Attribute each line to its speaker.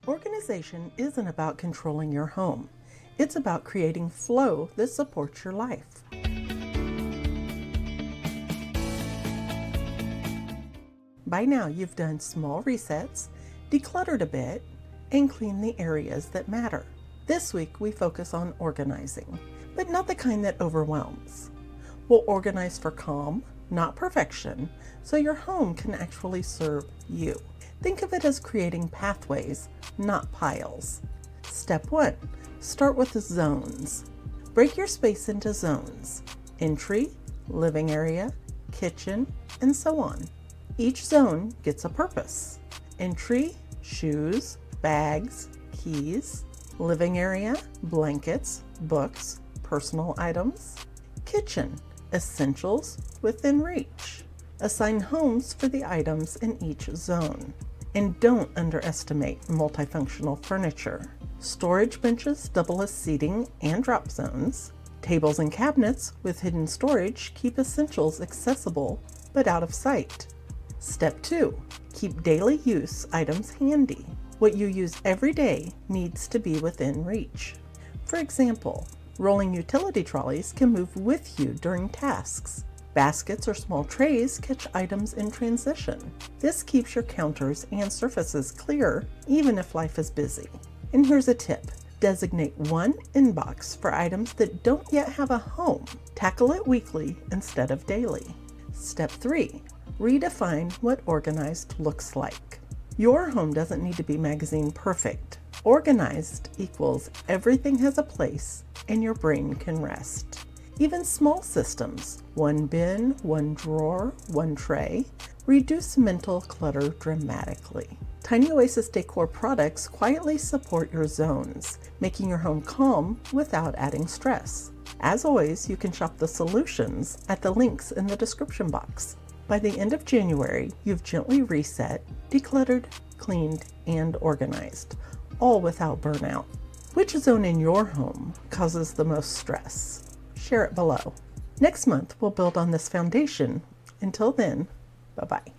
Speaker 1: Organization isn't about controlling your home. It's about creating flow that supports your life. By now, you've done small resets, decluttered a bit, and cleaned the areas that matter. This week, we focus on organizing, but not the kind that overwhelms. We'll organize for calm, not perfection, so your home can actually serve you. Think of it as creating pathways, not piles. Step 1. Start with the zones. Break your space into zones: entry, living area, kitchen, and so on. Each zone gets a purpose. Entry, shoes, bags, keys. Living area, blankets, books, personal items. Kitchen, essentials within reach. Assign homes for the items in each zone. And don't underestimate multifunctional furniture. Storage benches double as seating and drop zones. Tables and cabinets with hidden storage keep essentials accessible but out of sight. Step 2. Keep daily use items handy. What you use every day needs to be within reach. For example, rolling utility trolleys can move with you during tasks. Baskets or small trays catch items in transition. This keeps your counters and surfaces clear, even if life is busy. And here's a tip. Designate one inbox for items that don't yet have a home. Tackle it weekly instead of daily. Step 3. Redefine what organized looks like. Your home doesn't need to be magazine perfect. Organized equals everything has a place and your brain can rest. Even small systems, one bin, one drawer, one tray, reduce mental clutter dramatically. Tiny Oasis Decor products quietly support your zones, making your home calm without adding stress. As always, you can shop the solutions at the links in the description box. By the end of January, you've gently reset, decluttered, cleaned, and organized, all without burnout. Which zone in your home causes the most stress? Share it below. Next month, we'll build on this foundation. Until then, bye-bye.